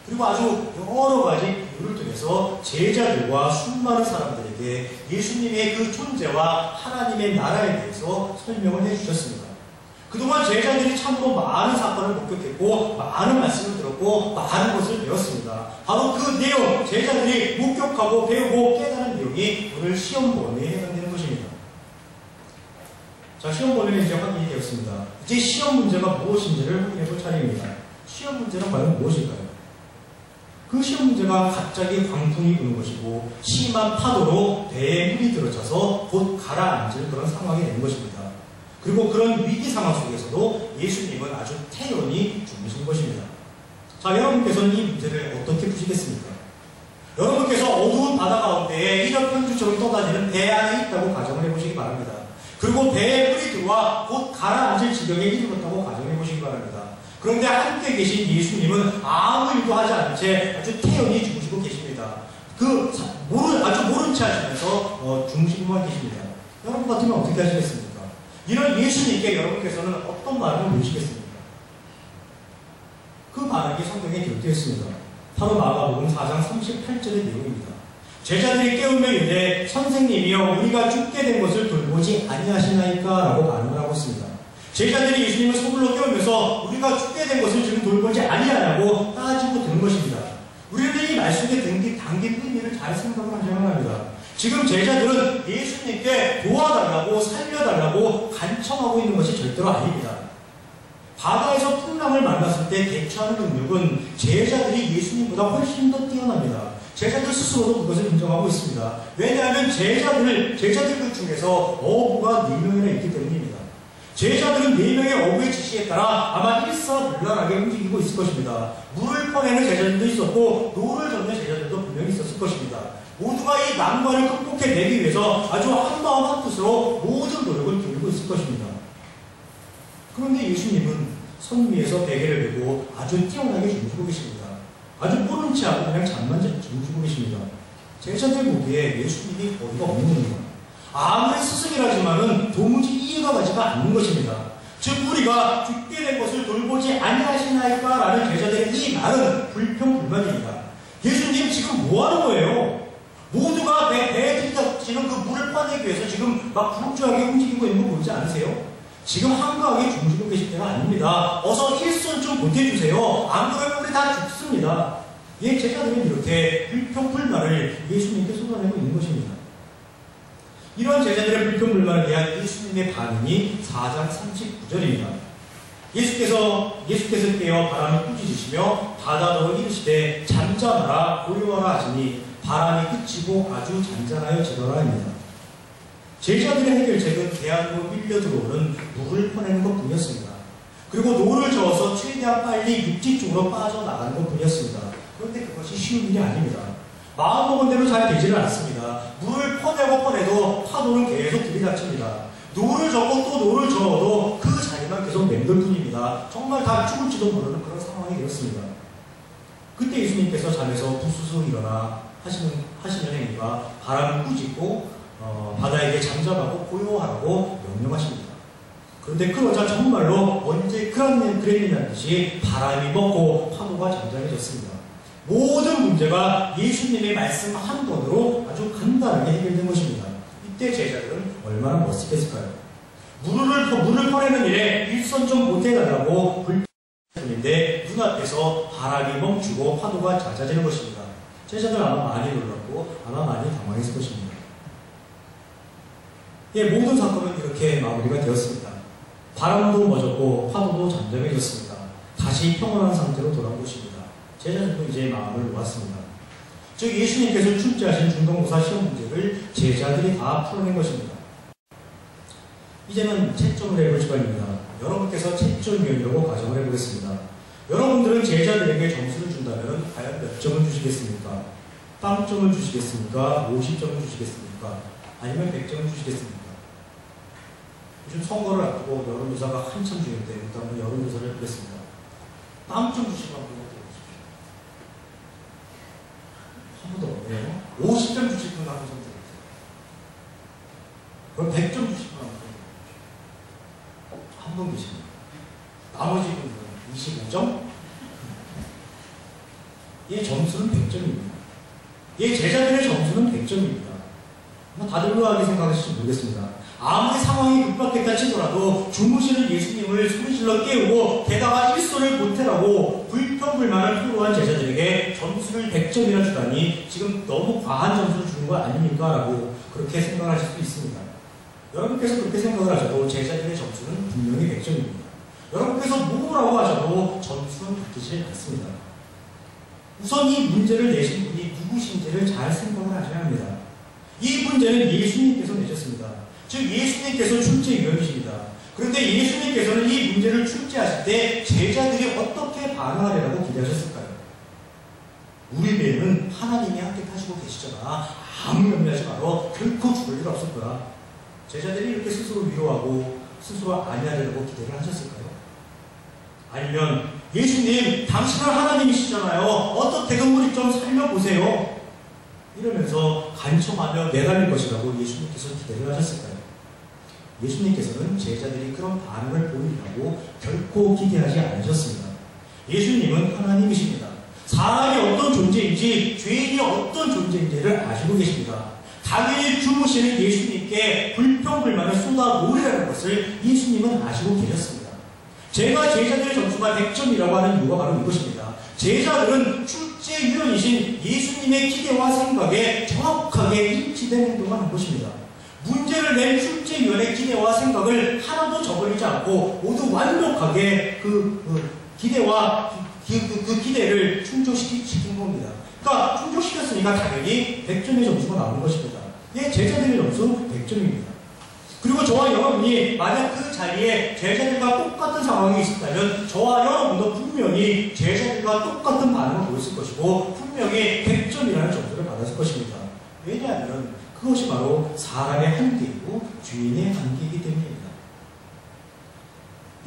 그리고 아주 여러 가지 비유를 통해서 제자들과 수많은 사람들에게 예수님의 그 존재와 하나님의 나라에 대해서 설명을 해주셨습니다. 그동안 제자들이 참으로 많은 사건을 목격했고 많은 말씀을 들었고 많은 것을 배웠습니다. 바로 그 내용, 제자들이 목격하고 배우고 깨달은 내용이 오늘 시험 범위에 해당되는 것입니다. 자, 시험 범위는 이제 확인이 되었습니다. 이제 시험 문제가 무엇인지를 확인해 볼 차례입니다. 시험 문제는 과연 무엇일까요? 그 시험 문제가 갑자기 광풍이 부는 것이고 심한 파도로 배에 물이 들어차서 곧 가라앉을 그런 상황이 되는 것입니다. 그리고 그런 위기 상황 속에서도 예수님은 아주 태연히 주무신 것입니다. 자, 여러분께서는 이 문제를 어떻게 푸시겠습니까? 여러분께서 어두운 바다 가운데에 이런 편지 구름처럼 떠다니는 배 안에 있다고 가정을 해보시기 바랍니다. 그리고 배에 물이 들어와 곧 가라앉을 지경에 이르렀다고 가정해 보시기 바랍니다. 그런데 함께 계신 예수님은 아무 일도 하지 않은 채 아주 태연히 주무시고 계십니다. 아주 모른 채 하시면서 주무시고만 계십니다. 여러분 같으면 어떻게 하시겠습니까? 이런 예수님께 여러분께서는 어떤 반응을 보이시겠습니까? 그 반응이 성경에 기록되어 있습니다. 바로 마가복음 4장 38절의 내용입니다. 제자들이 깨우며 이르되 선생님이여 우리가 죽게 된 것을 돌보지 아니하시나이까? 라고 반응을 하고 있습니다. 제자들이 예수님을 소불로 깨우면서 우리가 죽게 된 것을 지금 돌보지 아니하냐고 따지고 드는 것입니다. 우리는 이 말씀에 담긴 의미를 잘 생각을 하셔야 합니다. 지금 제자들은 예수님께 도와달라고 살려달라고 간청하고 있는 것이 절대로 아닙니다. 바다에서 풍랑을 만났을 때 대처하는 능력은 제자들이 예수님보다 훨씬 더 뛰어납니다. 제자들 스스로도 그것을 인정하고 있습니다. 왜냐하면 제자들 그 중에서 어부가 4명이나 있기 때문입니다. 제자들은 4명의 어부의 지시에 따라 아마 일사불란하게 움직이고 있을 것입니다. 물을 퍼내는 제자들도 있었고 노를 젓는 제자들도 분명히 있었을 것입니다. 모두가 이 난관을 극복해내기 위해서 아주 한마음 한뜻으로 모든 노력을 기울이고 있을 것입니다. 그런데 예수님은 선 위에서 베개를 메고 아주 뛰어나게 주무시고 계십니다. 아주 모른 채 하고 그냥 잠만 주무시고 계십니다. 제자들 보기에 예수님이 어디가 없는 겁니다. 아무리 스승이라지만은 도무지 이해가 가지가 않는 것입니다. 즉 우리가 죽게 된 것을 돌보지 아니하시나이까? 라는 제자들의 이 말은 불평불만입니다. 예수님 지금 뭐 하는 거예요? 모두가 배에 들이닥치는 그 물을 퍼내기 위해서 지금 막 부룩주하게 움직이고 있는 거 보이지 않으세요? 지금 한가하게 주무시고 계실 때가 아닙니다. 어서 일손 좀 보태주세요. 안 그러면 우리 다 죽습니다. 예, 제자들은 이렇게 불평불만을 예수님께 쏟아내고 있는 것입니다. 이런 제자들의 불평불만에 대한 예수님의 반응이 4장 39절입니다. 예수께서 깨어 바람이 꾸짖으시며 바다로 이르시되 잠잠하라 고요하라 하시니 바람이 그치고 아주 잔잔하여지더라 합니다. 제자들의 해결책은 대안으로 밀려 들어오는 물을 퍼내는 것 뿐이었습니다. 그리고 노를 저어서 최대한 빨리 육지 쪽으로 빠져나가는 것 뿐이었습니다. 그런데 그것이 쉬운 일이 아닙니다. 마음먹은 대로 잘 되지는 않습니다. 물을 퍼내도 파도는 계속 들이닥칩니다. 노를 저고 또 노를 저어도 그 자리만 계속 맴돌 뿐입니다. 정말 다 죽을지도 모르는 그런 상황이 되었습니다. 그때 예수님께서 잠에서 부스스 일어나 하시는 행위가 바람을 꾸짖고 바다에게 잠잠하고 고요하라고 명령하십니다. 그런데 그러자 정말로 언제 그랬느냐는 듯이 바람이 먹고 파도가 잠잠해졌습니다. 모든 문제가 예수님의 말씀 한 번으로 아주 간단하게 해결된 것입니다. 이때 제자들은 얼마나 멋있겠을까요? 물을 퍼내는 일에 일선 좀 보태달라고 불평했는데 눈앞에서 바람이 멈추고 파도가 잦아지는 것입니다. 제자들 아마 많이 놀랐고 아마 많이 당황했을 것입니다. 예, 모든 사건은 이렇게 마무리가 되었습니다. 바람도 멎었고 파도도 잠잠해졌습니다. 다시 평온한 상태로 돌아온 것입니다. 제자들도 이제 마음을 놓았습니다. 즉 예수님께서 출제하신 중간고사 시험 문제를 제자들이 다 풀어낸 것입니다. 이제는 채점을 해볼 시간입니다. 여러분께서 채점위원이라고 가정을 해보겠습니다. 여러분들은 제자들에게 점수를 준다면 과연 몇 점을 주시겠습니까? 빵점을 주시겠습니까? 50점을 주시겠습니까? 아니면 100점을 주시겠습니까? 요즘 선거를 앞두고 여론조사가 한참 중인데 일단 한번 여론조사를 해보겠습니다. 빵점 주시면 한번 해보십시오. 한 번 더 어때요? 50점 주실 분 한번 손 들어주세요. 그럼 100점 주실 분 한번 들어주세요. 한 분 계십니다. 나머지 분들은 25점? 얘 점수는 100점입니다. 얘 제자들의 점수는 100점입니다. 다들 의아하게 생각하실지 모르겠습니다. 아무리 상황이 급박했다 치더라도 주무시는 예수님을 소리질러 깨우고 게다가 일손을 보태라고 불평불만을 토로한 제자들에게 점수를 100점이나 주다니 지금 너무 과한 점수를 주는 거 아닙니까? 라고 그렇게 생각하실 수 있습니다. 여러분께서 그렇게 생각을 하셔도 제자들의 점수는 분명히 100점입니다. 여러분께서 뭐라고 하셔도 점수는 바뀌지 않습니다. 우선 이 문제를 내신 분이 누구신지를 잘 생각을 하셔야 합니다. 이 문제는 예수님께서 내셨습니다. 즉 예수님께서 출제위원이십니다. 그런데 예수님께서는 이 문제를 출제하실 때 제자들이 어떻게 반응하리라고 기대하셨을까요? 우리 배는 하나님이 함께 타시고 계시잖아. 아무 염려하지 마라. 결코 죽을 일 없을 거야. 제자들이 이렇게 스스로 위로하고 스스로 안위하려고 기대를 하셨을까요? 아니면 예수님, 당신은 하나님이시잖아요. 어떻게든 우리 좀 살려보세요. 이러면서 간청하며 내달릴 것이라고 예수님께서 기대를 하셨을까요? 예수님께서는 제자들이 그런 반응을 보이려고 결코 기대하지 않으셨습니다. 예수님은 하나님이십니다. 사람이 어떤 존재인지, 죄인이 어떤 존재인지를 아시고 계십니다. 당연히 주무시는 예수님께 불평불만을 쏟아놓으라는 것을 예수님은 아시고 계셨습니다. 제가 제자들의 점수가 100점이라고 하는 이유가 바로 이것입니다. 제자들은 출제 위원이신 예수님의 기대와 생각에 정확하게 일치된 행동을 한 것입니다. 문제를 낸 출제위원의 기대와 생각을 하나도 저버리지 않고 모두 완벽하게 그 기대와 그 기대를 충족시킨 겁니다. 그러니까 충족시켰으니까 당연히 100점의 점수가 나오는 것입니다. 예, 제자들의 점수 100점입니다. 그리고 저와 여러분이 만약 그 자리에 제자들과 똑같은 상황이 있었다면 저와 여러분도 분명히 제자들과 똑같은 반응을 보였을 것이고 분명히 100점이라는 점수를 받았을 것입니다. 왜냐하면 그것이 바로 사람의 한계이고 주인의 한계이기 때문입니다.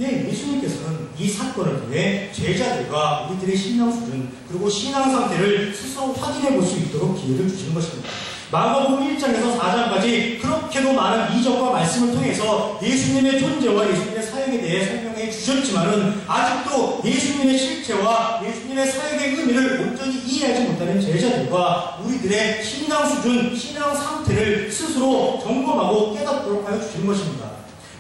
예, 예수님께서는 이 사건을 통해 제자들과 우리들의 신앙 수준 그리고 신앙 상태를 스스로 확인해 볼 수 있도록 기회를 주시는 것입니다. 마가복음 1장에서 4장까지 그렇게도 많은 이적과 말씀을 통해서 예수님의 존재와 예수님의 사역에 대해 설명해 주셨지만은 아직도 예수님의 실체와 예수님의 사역의 의미를 온전히 이해하지 못하는 제자들과 우리들의 신앙 수준, 신앙 상태를 스스로 점검하고 깨닫도록 하여 주시는 것입니다.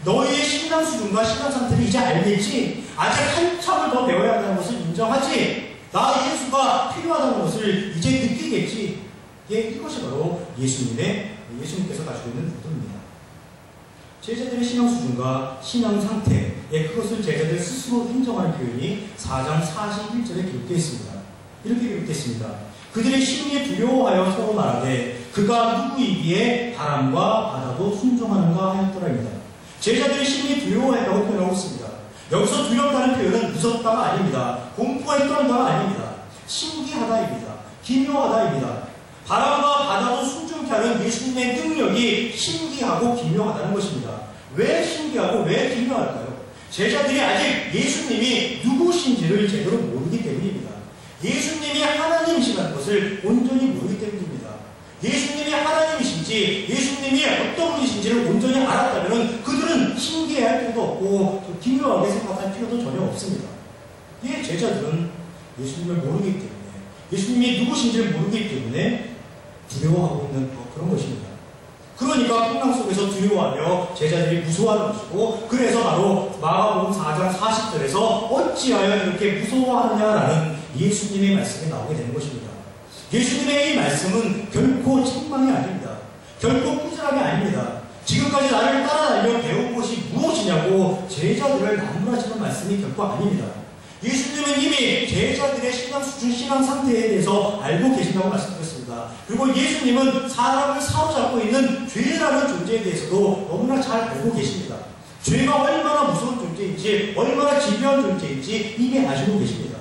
너희의 신앙 수준과 신앙 상태를 이제 알겠지? 아직 한참을 더 배워야 한다는 것을 인정하지? 나 예수가 필요하다는 것을 이제 느끼겠지? 예, 이것이 바로 예수님께서 가지고 있는 태도입니다. 제자들의 신앙 수준과 신앙 상태, 예, 그것을 제자들 스스로 인정하는 표현이 4장 41절에 기록되어 있습니다. 이렇게 기록되어 있습니다. 그들의 심히 두려워하여 서로 말하되 그가 누구이기에 바람과 바다도 순종하는가 하였더라입니다. 제자들이 심히 두려워했다고 표현하고 있습니다. 여기서 두렵다는 표현은 무섭다가 아닙니다. 공포했다가 아닙니다. 신기하다입니다. 기묘하다입니다. 바람과 바다도 순종케 하는 예수님의 능력이 신기하고 기묘하다는 것입니다. 왜 신기하고 왜 기묘할까요? 제자들이 아직 예수님이 누구신지를 제대로 모르기 때문입니다. 예수님이 하나님이시라는 것을 온전히 모르기 때문입니다. 예수님이 하나님이신지 예수님이 어떤 분이신지를 온전히 알았다면 그들은 신기해할 필요도 없고 기묘하게 생각할 필요도 전혀 없습니다. 이 제자들은 예수님을 모르기 때문에 예수님이 누구신지를 모르기 때문에 두려워하고 있는 그런 것입니다. 그러니까 풍랑 속에서 두려워하며 제자들이 무서워하는 것이고 그래서 바로 마가복음 4장 40절에서 어찌하여 이렇게 무서워하느냐라는 예수님의 말씀이 나오게 되는 것입니다. 예수님의 이 말씀은 결코 책망이 아닙니다. 결코 꾸지람이 아닙니다. 지금까지 나를 따라다니며 배운 것이 무엇이냐고 제자들을 나무라지는 말씀이 결코 아닙니다. 예수님은 이미 제자들의 신앙 수준, 신앙 상태에 대해서 알고 계신다고 말씀드렸습니다. 그리고 예수님은 사람을 사로잡고 있는 죄라는 존재에 대해서도 너무나 잘 알고 계십니다. 죄가 얼마나 무서운 존재인지, 얼마나 집요한 존재인지 이미 아시고 계십니다.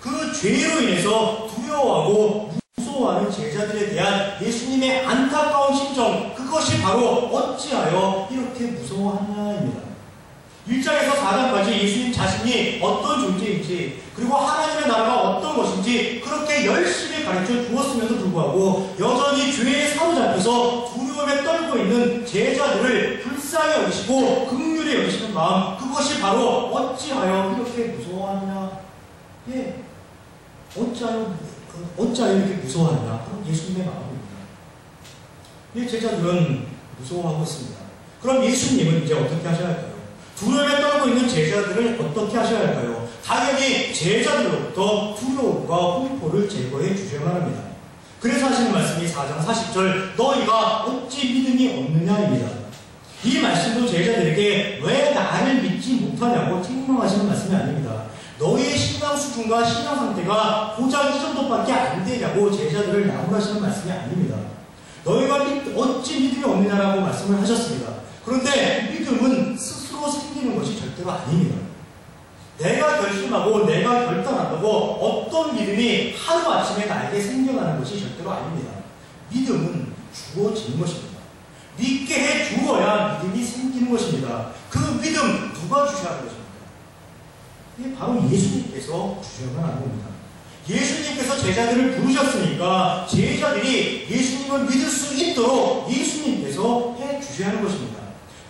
그 죄로 인해서 두려워하고 무서워하는 제자들에 대한 예수님의 안타까운 심정, 그것이 바로 어찌하여 이렇게 무서워하느냐입니다. 1장에서 4장까지 예수님 자신이 어떤 존재인지 그리고 하나님의 나라가 어떤 것인지 그렇게 열심히 가르쳐 주었음에도 불구하고 여전히 죄에 사로잡혀서 두려움에 떨고 있는 제자들을 불쌍히 여기시고 긍휼히 여기시는 마음, 그것이 바로 어찌하여 이렇게 무서워하느냐. 예, 어찌하여 이렇게 무서워하느냐. 그럼 예수님의 마음입니다. 이 제자들은 무서워하고 있습니다. 그럼 예수님은 이제 어떻게 하셔야 할까요? 두려움에 떨고 있는 제자들을 어떻게 하셔야 할까요? 당연히 제자들로부터 두려움과 공포를 제거해 주셔야만 합니다. 그래서 하시는 말씀이 4장 40절 너희가 어찌 믿음이 없느냐입니다. 이 말씀도 제자들에게 왜 나를 믿지 못하냐고 책망하시는 말씀이 아닙니다. 너희의 신앙 수준과 신앙 상태가 고작 이 정도밖에 안 되냐고 제자들을 나무라시는 말씀이 아닙니다. 너희가 어찌 믿음이 없느냐라고 말씀을 하셨습니다. 그런데 믿음은 스스로 생기는 것이 절대로 아닙니다. 내가 결심하고 내가 결단한다고 어떤 믿음이 하루아침에 나에게 생겨나는 것이 절대로 아닙니다. 믿음은 주어지는 것입니다. 믿게 해 주어야 믿음이 생기는 것입니다. 그 믿음 누가 주셔야 하는 것입니까? 이게 바로 예수님께서 주셔야만 하는 겁니다. 예수님께서 제자들을 부르셨으니까 제자들이 예수님을 믿을 수 있도록 예수님께서 해 주셔야 하는 것입니다.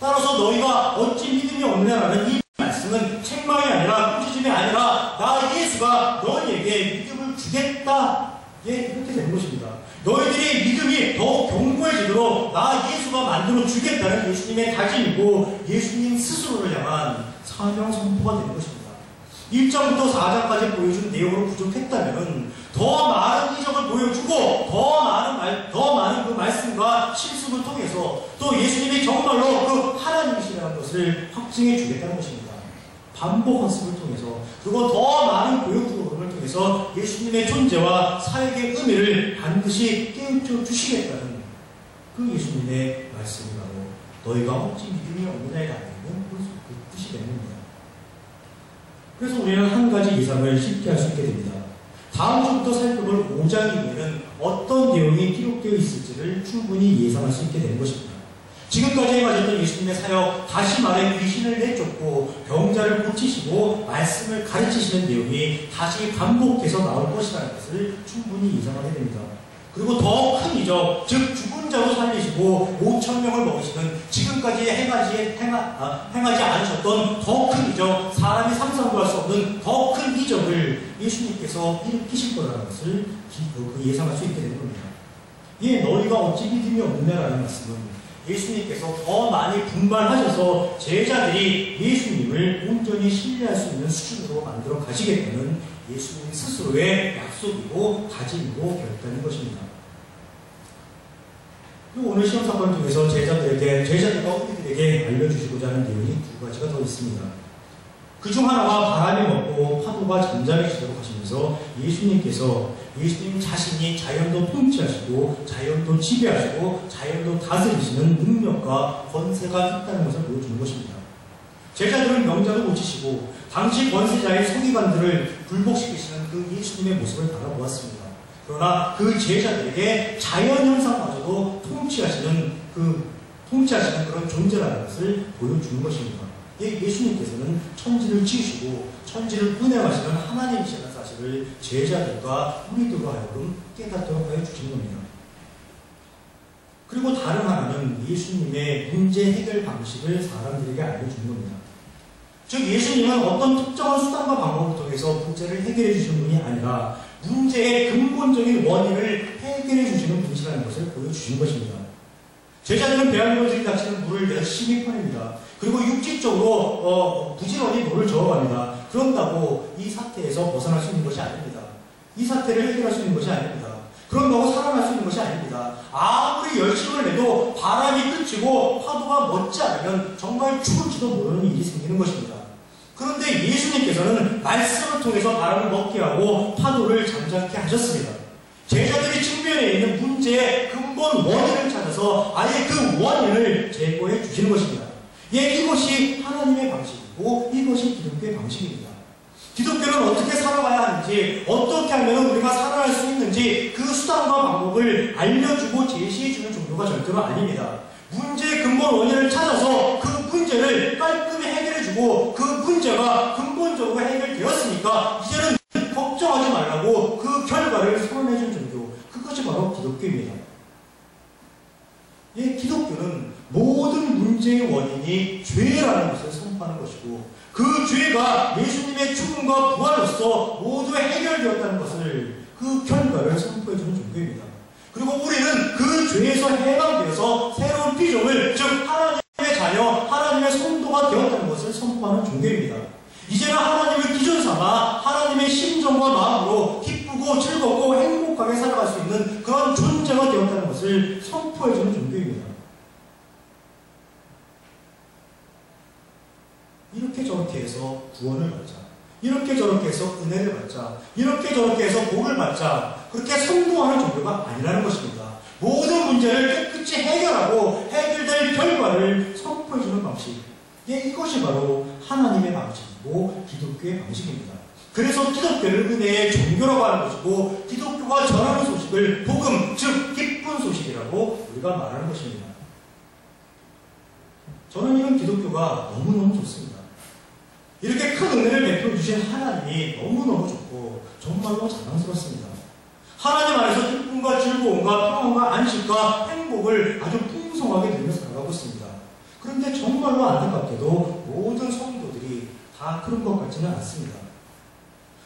따라서 너희가 어찌 믿음이 없느냐라는 이 말씀은 책망이 아니라 꾸짖음이 아니라 나 예수가 너희에게 믿음을 주겠다. 예, 이렇게 되는 것입니다. 너희들이 믿음이 더욱 견고해지도록 나 예수가 만들어 주겠다는 예수님의 다짐이고 예수님 스스로를 향한 사명 선포가 되는 것입니다. 1장부터 4장까지 보여준 내용으로 부족했다면 더 많은 이적을 보여주고 더 많은 그 말씀과 실습을 통해서 또 예수님이 정말로 그 하나님이시라는 것을 확증해 주겠다는 것입니다. 반복 학습을 통해서 그리고 더 많은 교육 프로그램을 통해서 예수님의 존재와 사역의 의미를 반드시 깨우쳐 주시겠다는 그 예수님의 말씀이 바로 너희가 어찌 믿음이 없느냐에 담겨있는 그 뜻이 되는 겁니다. 그래서 우리는 한 가지 이상을 쉽게 할 수 있게 됩니다. 다음 주부터 살펴볼 5장 이후에는 어떤 내용이 기록되어 있을지를 충분히 예상할 수 있게 되는 것입니다. 지금까지 행하셨던 예수님의 사역, 다시 말해 귀신을 내쫓고 병자를 고치시고 말씀을 가르치시는 내용이 다시 반복해서 나올 것이라는 것을 충분히 예상하게 됩니다. 그리고 더 큰 이적, 즉 죽은 자로 살리시고 5,000명을 먹이시는 지금까지 행하지 않으셨던 더 큰 이적, 사람이 상상도 할 수 없는 더 큰 이적을 예수님께서 일으키실 거라는 것을 예상할 수 있게 되는 겁니다. 예, 너희가 어찌 믿음이 없느냐라는 말씀은 예수님께서 더 많이 분발하셔서 제자들이 예수님을 온전히 신뢰할 수 있는 수준으로 만들어 가시겠다는 예수님 스스로의 약속이고 다짐이고 결단인 것입니다. 그리고 오늘 시험 사건을 통해서 제자들과 우리들에게 알려주시고자 하는 내용이 두 가지가 더 있습니다. 그중 하나가 바람이 먹고 파도가 잠잠해지도록 하시면서 예수님 자신이 자연도 통치하시고 자연도 지배하시고 자연도 다스리시는 능력과 권세가 있다는 것을 보여주는 것입니다. 제자들은 명자도 고치시고 당시 권세자의 서기관들을 굴복시키시는 그 예수님의 모습을 바라보았습니다. 그러나 그 제자들에게 자연현상마저도 통치하시는 그런 존재라는 것을 보여주는 것입니다. 예수님께서는 천지를 지으시고 천지를 운행하시는 하나님이시라는 사실을 제자들과 우리들로 하여금 깨닫도록 하여 주신 겁니다. 그리고 다른 하나는 예수님의 문제 해결 방식을 사람들에게 알려주는 겁니다. 즉 예수님은 어떤 특정한 수단과 방법을 통해서 문제를 해결해 주시는 분이 아니라 문제의 근본적인 원인을 해결해 주시는 분이시라는 것을 보여주신 것입니다. 제자들은 배안으로 들이닥치는 물을 열심히 퍼냅니다. 그리고 육지적으로 부지런히 물을 저어갑니다. 그런다고 이 사태에서 벗어날 수 있는 것이 아닙니다. 이 사태를 해결할 수 있는 것이 아닙니다. 그런다고 살아날 수 있는 것이 아닙니다. 아무리 열심을 내도 바람이 그치고 파도가 멎지 않으면 정말 죽을지도 모르는 일이 생기는 것입니다. 그런데 예수님께서는 말씀을 통해서 바람을 멎게 하고 파도를 잠잠케 하셨습니다. 제자들이 직면해 있는 문제의 근본 원인을 찾아서 아예 그 원인을 제거해 주시는 것입니다. 이것이 하나님의 방식이고 이것이 기독교의 방식입니다. 기독교는 어떻게 살아가야 하는지, 어떻게 하면 우리가 살아갈 수 있는지 그 수단과 방법을 알려주고 제시해주는 정도가 절대로 아닙니다. 문제의 근본 원인을 찾아서 그 문제를 깔끔히 해결해주고 그 문제가 근본적으로 해결되었으니까 이제는 걱정하지 말라고 그 결과를 선언해준 정도, 그것이 바로 기독교입니다. 기독교는 모든 문제의 원인이 죄라는 것을 선포하는 것이고 그 죄가 예수님의 죽음과 부활로서 모두 해결되었다는 것을 그 결과를 선포해주는 종교입니다. 그리고 우리는 그 죄에서 해방되어서 새로운 피조물, 즉 하나님의 자녀, 하나님의 성도가 되었다는 것을 선포하는 종교입니다. 이제는 하나님을 기준 삼아 하나님의 심정과 마음으로 기쁘고 즐겁고 행복하게 살아갈 수 있는 그런 존재가 되었다는 것을 선포해주는 종교입니다. 이렇게 저렇게 해서 구원을 받자, 이렇게 저렇게 해서 은혜를 받자, 이렇게 저렇게 해서 복을 받자, 그렇게 선동하는 종교가 아니라는 것입니다. 모든 문제를 깨끗이 해결하고 해결될 결과를 선포해주는 방식, 예, 이것이 바로 하나님의 방식이고 기독교의 방식입니다. 그래서 기독교를 은혜의 종교라고 하는 것이고 기독교가 전하는 소식을 복음, 즉 기쁜 소식이라고 우리가 말하는 것입니다. 저는 이런 기독교가 너무너무 좋습니다. 이렇게 큰 은혜를 베풀어 주신 하나님이 너무너무 좋고 정말로 자랑스럽습니다. 하나님 안에서 기쁨과 즐거움과 평안과 안식과 행복을 아주 풍성하게 누리며 살아가고 있습니다. 그런데 정말로 안타깝게도 모든 성도들이 다 그런 것 같지는 않습니다.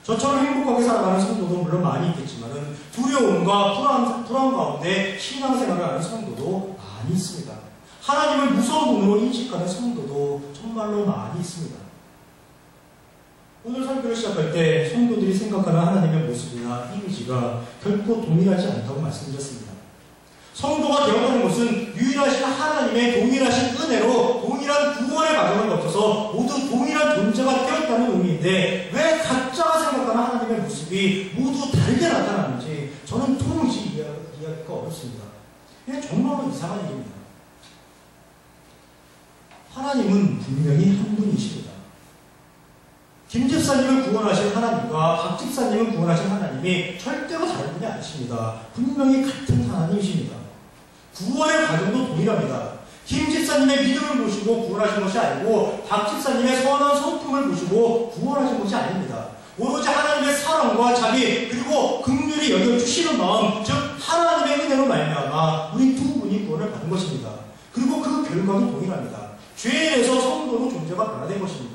저처럼 행복하게 살아가는 성도도 물론 많이 있겠지만 두려움과 불안 가운데 신앙생활을 하는 성도도 많이 있습니다. 하나님을 무서운 분으로 인식하는 성도도 정말로 많이 있습니다. 오늘 설교를 시작할 때 성도들이 생각하는 하나님의 모습이나 이미지가 결코 동일하지 않다고 말씀드렸습니다. 성도가 되었다는 것은 유일하신 하나님의 동일하신 은혜로 동일한 구원의 과정을 거쳐서 모두 동일한 존재가 되었다는 의미인데 왜 각자가 생각하는 하나님의 모습이 모두 다르게 나타나는지 저는 도무지 이해하기가 어렵습니다. 이게 정말로 이상한 일입니다. 하나님은 분명히 한 분이십니다. 김 집사님을 구원하신 하나님과 박 집사님을 구원하신 하나님이 절대로 다른 분이 아니십니다. 분명히 같은 하나님이십니다. 구원의 과정도 동일합니다. 김 집사님의 믿음을 보시고 구원하신 것이 아니고 박 집사님의 선한 성품을 보시고 구원하신 것이 아닙니다. 오로지 하나님의 사랑과 자비 그리고 긍휼히 여겨주시는 마음, 즉 하나님의 은혜로 말미암아 우리 두 분이 구원을 받은 것입니다. 그리고 그 결과도 동일합니다. 죄에 대해서 성도로 존재가 변화된 것입니다.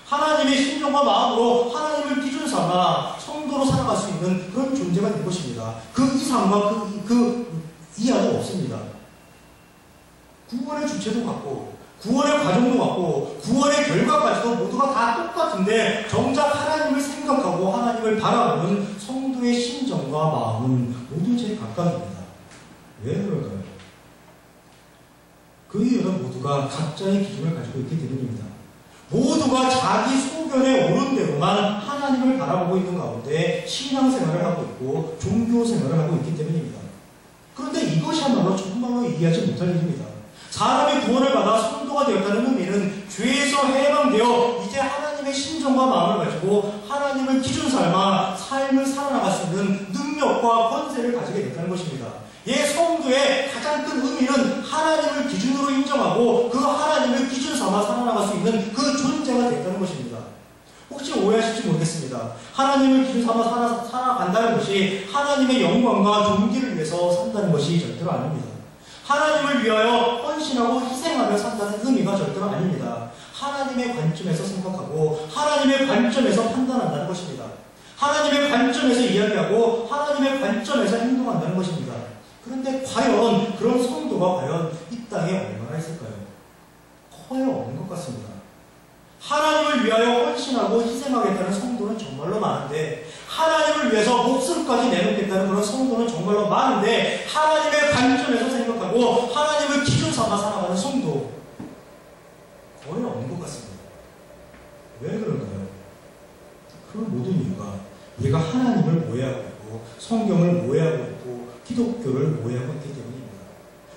하나님의 심정과 마음으로 하나님을 기준 삼아 성도로 살아갈 수 있는 그런 존재가 된 것입니다. 그 이상과 그 이하도 없습니다. 구원의 주체도 같고 구원의 과정도 같고 구원의 결과까지도 모두가 다 똑같은데 정작 하나님을 생각하고 하나님을 바라보는 성도의 심정과 마음은 모두 제각각입니다. 왜 그럴까요? 그 이유는 모두가 각자의 기준을 가지고 있기 때문입니다. 모두가 자기 소견에 옳은 대로만 하나님을 바라보고 있는 가운데 신앙생활을 하고 있고 종교생활을 하고 있기 때문입니다. 그런데 이것이야말로 정말로 이해하지 못할 일입니다. 사람이 구원을 받아 성도가 되었다는 의미는 죄에서 해방되어 이제 하나님의 심정과 마음을 가지고 하나님을 기준 삼아 삶을 살아나갈 수 있는 능력과 권세를 가지게 됐다는 것입니다. 성도의 가장 큰 의미는 하나님을 기준으로 인정하고 그 하나님을 기준 삼아 살아나갈 수 있는 그 존재가 됐다는 것입니다. 혹시 오해하실지 모르겠습니다. 하나님을 기준 삼아 살아간다는 것이 하나님의 영광과 존귀를 위해서 산다는 것이 절대로 아닙니다. 하나님을 위하여 헌신하고 희생하며 산다는 의미가 절대로 아닙니다. 하나님의 관점에서 생각하고 하나님의 관점에서 판단한다는 것입니다. 하나님의 관점에서 이야기하고 하나님의 관점에서 행동한다는 것입니다. 그런데 과연 그런 성도가 과연 이 땅에 얼마나 있을까요? 거의 없는 것 같습니다. 하나님을 위하여 헌신하고 희생하겠다는 성도는 정말로 많은데 하나님을 위해서 목숨까지 내놓겠다는 그런 성도는 정말로 많은데 하나님의 관점에서 생각하고 하나님을 기준 삼아 살아가는 성도 거의 없는 것 같습니다. 왜 그럴까요? 그 모든 이유가 우리가 하나님을 오해하고 있고 성경을 오해하고 있고 기독교를 오해하고 있기 때문입니다.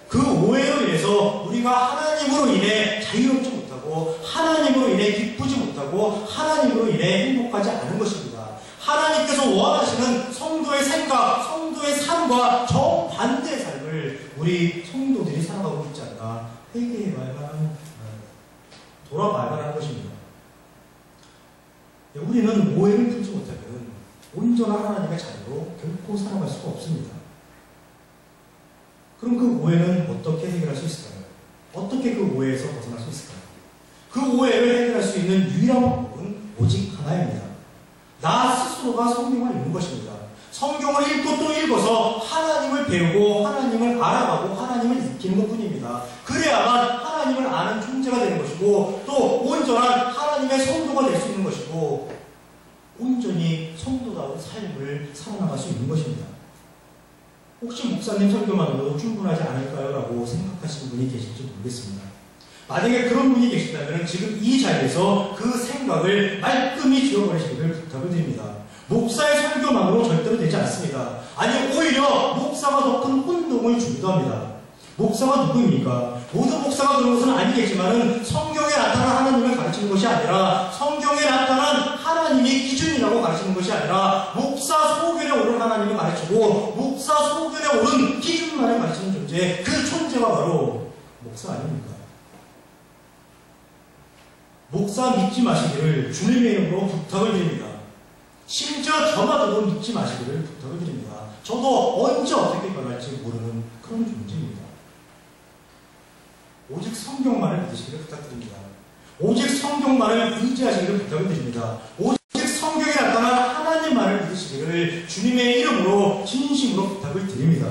그 오해로 인해서 우리가 하나님으로 인해 자유롭지 못하고 하나님으로 인해 기쁘지 못하고 하나님으로 인해 행복하지 않은 것입니다. 하나님께서 원하시는 성도의 생각, 성도의 삶과 정반대의 삶을 우리 성도들이 살아가고 있지 않나 회개해봐야 하는, 돌아봐야 하는 것입니다. 우리는 오해를 풀지 못하면 온전한 하나님의 자녀로 결코 살아갈 수가 없습니다. 그럼 그 오해는 어떻게 해결할 수 있을까요? 어떻게 그 오해에서 벗어날 수 있을까요? 그 오해를 해결할 수 있는 유일한 방법은 오직 하나입니다. 나 스스로가 성경을 읽는 것입니다. 성경을 읽고 또 읽어서 하나님을 배우고 하나님을 알아가고 하나님을 익히는 것뿐입니다. 그래야만 하나님을 아는 존재가 되는 것이고 또 온전한 하나님의 성도가 될 수 있는 것이고 온전히 성도다운 삶을 살아나갈 수 있는 것입니다. 혹시 목사님 설교만으로도 충분하지 않을까요? 라고 생각하시는 분이 계실지 모르겠습니다. 만약에 그런 분이 계신다면 지금 이 자리에서 그 생각을 말끔히 지워버리시기를 부탁을 드립니다. 목사의 설교만으로 절대로 되지 않습니다. 아니 오히려 목사가 더 큰 혼동을 주기도 합니다. 목사가 누구입니까? 모든 목사가 그런 것은 아니겠지만은 성경에 나타난 하나님을 가르치는 것이 아니라 성경에 나타난 하나님의 기준이라고 가르치는 것이 아니라 목사 소견에 옳은 하나님을 가르치고 목사 소견에 옳은 기준만을 가르치는 존재, 그 존재가 바로 목사 아닙니까? 목사 믿지 마시기를 주님의 이름으로 부탁을 드립니다. 심지어 저마저도 믿지 마시기를 부탁을 드립니다. 저도 언제 어떻게 변할지 모르는 그런 존재입니다. 오직 성경만을 믿으시기를 부탁드립니다. 오직 성경만을 의지하시기를 부탁을 드립니다. 오직 성경에 나타난 하나님만을 믿으시기를 주님의 이름으로 진심으로 부탁을 드립니다.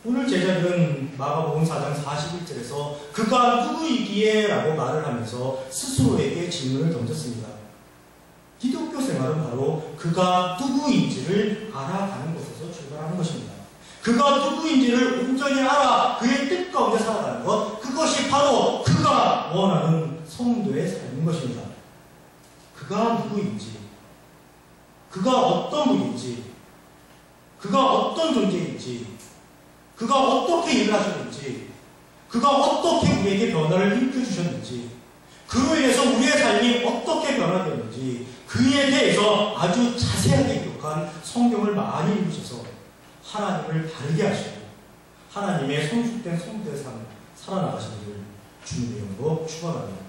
오늘 제자들은 마가복음 4장 41절에서 그가 누구이기에? 라고 말을 하면서 스스로에게 질문을 던졌습니다. 기독교 생활은 바로 그가 누구인지를 알아가는 것에서 출발하는 것입니다. 그가 누구인지를 온전히 알아 그의 뜻 가운데 살아가는 것, 그것이 바로 그가 원하는 성도의 삶인 것입니다. 그가 누구인지, 그가 어떤 분인지, 그가 어떤 존재인지, 그가 어떻게 일을 하셨는지, 그가 어떻게 우리에게 변화를 일으켜주셨는지, 그로 인해서 우리의 삶이 어떻게 변화되었는지 그에 대해서 아주 자세하게 기록한 성경을 많이 읽으셔서 하나님을 다르게 하시고 하나님의 성숙된 성도의 삶을 살아나가시기를 주님의 이름으로 축원합니다.